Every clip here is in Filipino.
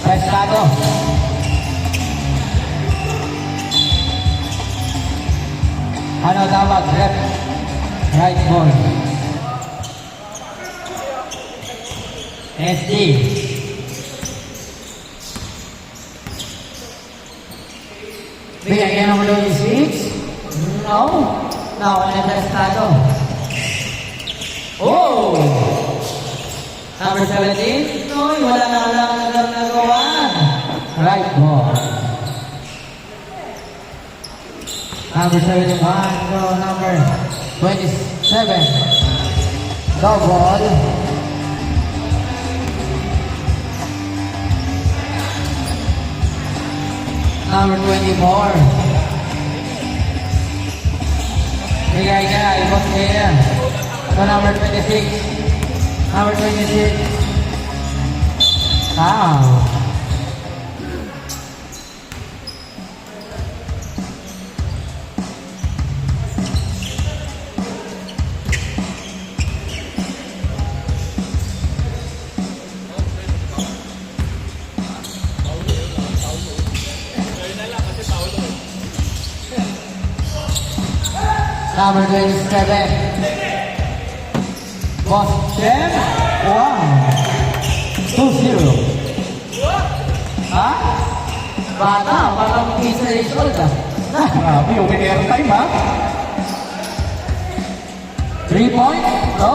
Prestado. Ano tawag? Left. Right ball. SD. Bigyan ng 26. No. Nawala yung prestado. Oh! Number 17. No, wala na nagawa. Right ball. Number 71, go number 27. Go ball. Number 24. Bigay ka, ibot kaya. Go number 26. Number 26. Wow. Number 27. Boss Chen. Wow. 2-0. Ha? Bata, parang isa years old ah. Grabe, okay airtime ha? 3 point? No.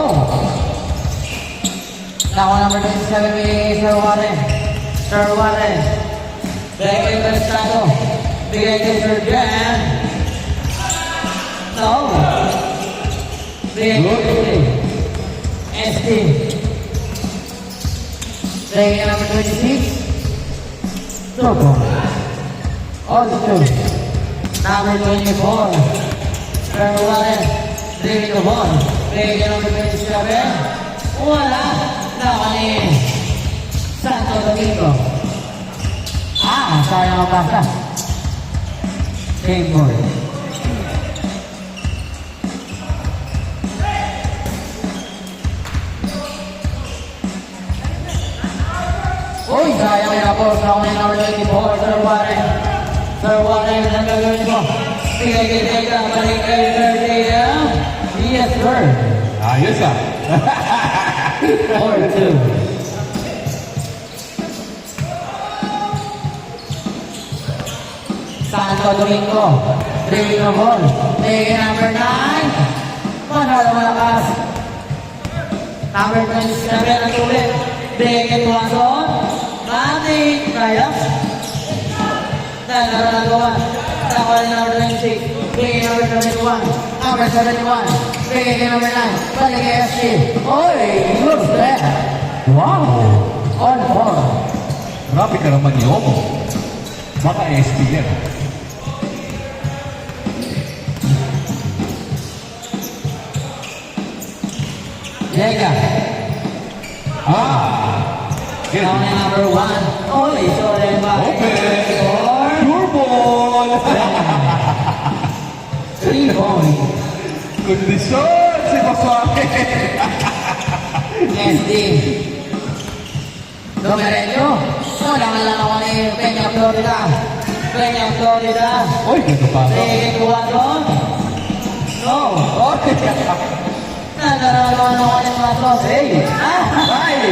Now number 27 is Sir Warren. Sir Warren. Bigay kay Prestado. Bigay kay Sir Jan. No. Bigay kay SD. Bigay kay number 26. Togo. All two. Number 24. Sir Warren. Bigay kay Bon. Bigay kay number 27. Wala. Nakani. Santo Domingo. Sayang ang basa. Game board. Uy, sayang na po. Sa ako yung number 24, Sir Warren. Sir Warren, ang gagawin mo. Bigay kay Tega, balik kay Sir Tega. Yes, sir. Ayos ah. 4-2. Santo Domingo. Bigay ng ball. Bigay number 9. Manalo malakas. Number 27 ang ulit. Bigay Tuwason. Mati. Kaya. Nalaro na gawa. Nakuha ni number 26. Bigay number 71. Number 71. Bigay kay number 9. Balik kay SC. Oy! Look there. Wow! On ball. Grabe ka naman yun. Baka SP yan. Tega. Get Now it. number 1. Oy! Sorry ba? Open. Score. Your ball. 3 points. Kondisyon si Baswake. SD. Domereño. Wala nga lang ako ni Peña Florida. Peña Florida. Uy, ganda pa. Bigay Tuwason. No. Nadaralaman ako ni Matos. Hey! Ay!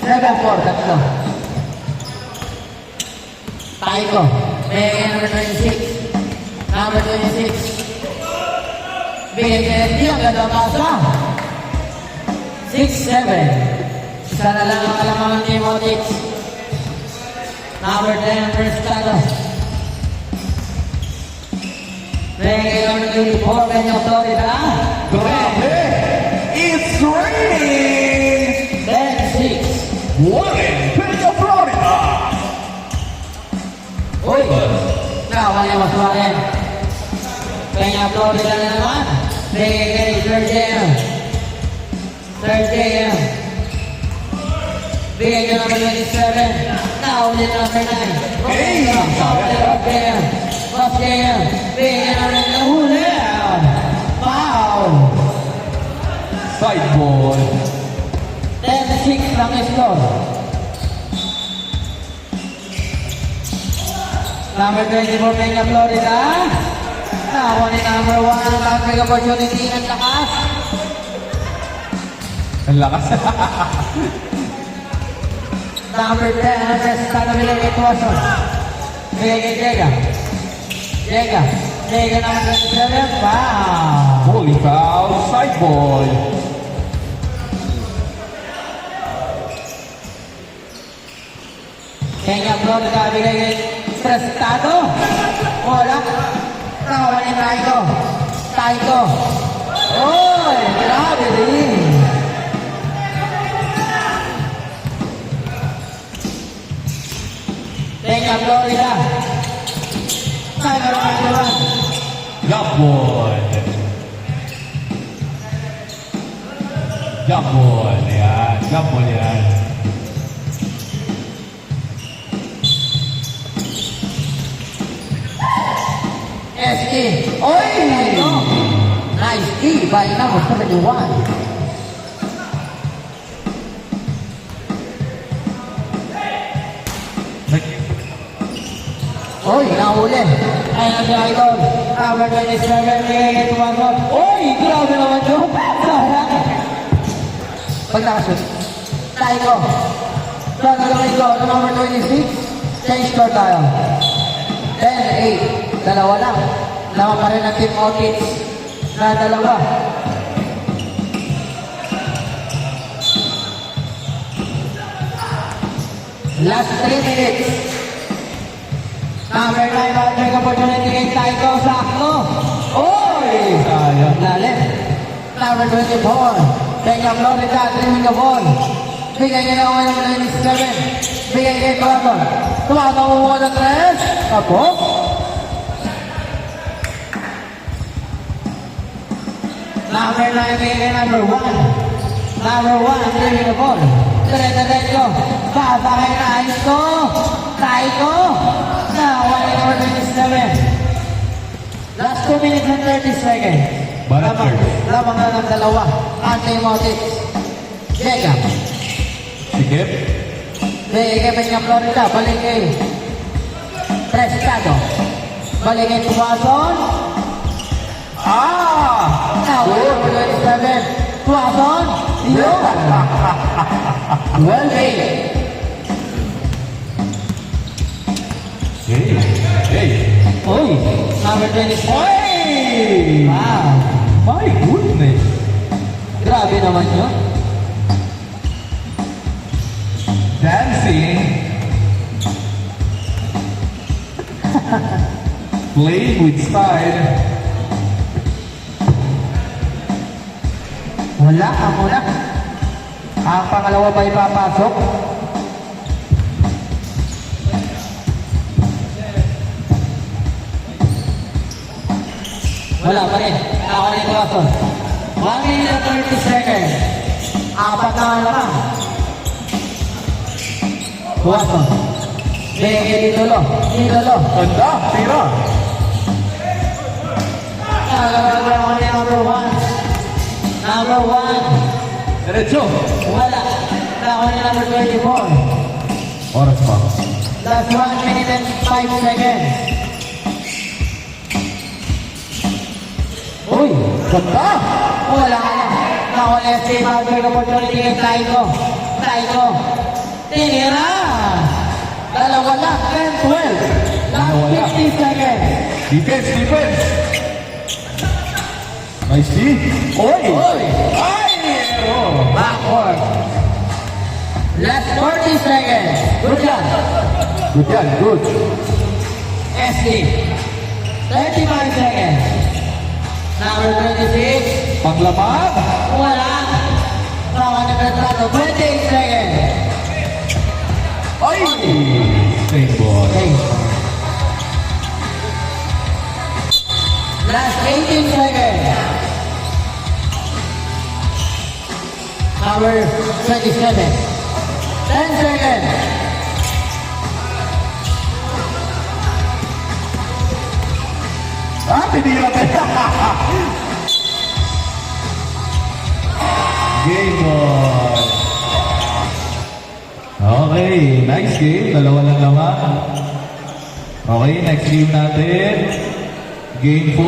7-4, tatlo. Taiko. Bigay number 26. Number 26. Bigay kay SD. Ang ganda pasa. 6-7. Isa na lang ang kalamangan ni Motic. Number 10, Prestado. Bigay number 24, Peña Florida. Grabe! It's raining! 10-6. Warren, Peña Florida! Uy! Nakawala yung Maswaren. Peña Florida na naman. Bigay kay Sir JM. Sir JM. Bigay kay number 27. Nakawala yung number 9. Hey! Boss JM. Boss JM. Bigay kay number 9. Nahuli! Foul! Side ball. 10-6 lang score. Number 24, Peña Florida. Nakuha ni number 1 ang big opportunity ng lakas. Ang lakas. Number 10, Prestado Villarreal Tuason. Bigay kay Jega. Jega number 27, wow. Holy foul, side ball. Peña Florida, bigay kay Prestado. Wala. Nakuha ni Taiko. Oy, grabe din. Peña Florida. Number 21. Jump ball. Jump ball. Yan. Jump ball yan. SK. Oy! Nice D by number 71. Oy, nahuli. Ay, nasa idol. Number 27, bigay kay Tumagot. Oy, grabe naman yun. Sayang. Pag nakashoot. Taiko. Gagawin ko, number 26. Change score tayo. 10-8. Dalawa lang. Laman pa rin ang team audits na dalawa. Last 3 minutes. Number 9, big opportunity kay Taiko Sakto. Oy! Sayang. Lalim. Number 24, Peña Florida, dreaming the ball. Bigay niya na number 27. Bigay kay Tuaton. Tuaton mo ng 3. Ako. Number 9, bigay kay number 1. Number 1, dreaming the ball. Diretso. Sasakay na ito. Taiko. Nakuha ni number 27. Last 2 minutes and 30 seconds. Barat Lamang na ng dalawa. Anti-motics. Jega. Sikip. Bigay kay Peña Florida. Balik kay Prestado. Balik kay Tuason. Nakuha ni number 27. Tuason. Yun. Well made. Hey. Oy. Number 24. Hey! Wow. My goodness. Grabe naman yun. Dancing. Playing with style. Wala, ako na. Ang pangalawa ba ipapasok? Wala pa rin. Ako na ito ako. 1 minute and 30 seconds. Apat na naman. Tuwason. Bigay Idolo. Ganda. Tira. Nagagawa ko ni number 1. Number 1. Diretso. Wala. Ako ni number 24. Oras pa. Last 1 minute and 5 seconds. Uy, ganda! Wala ka na. Nakawala si Margaret opportunity kay Taiko. Tinira! Dalawa lang, 10-12. Last 50 seconds. Defense. Nice D. Oy! Ay! Backward. Last 40 seconds. Good job. Good yan. Good. SD. 35 seconds. Number 26. Paglaban. Wala. Tawa na Bertrado. 28 seconds. Ay! Same ball. Okay. Last 18 seconds. Number 27. 10 seconds. Tinira tayo. Game on. Okay, nice game. Dalawa lang naman. Okay, next game natin. Game 4.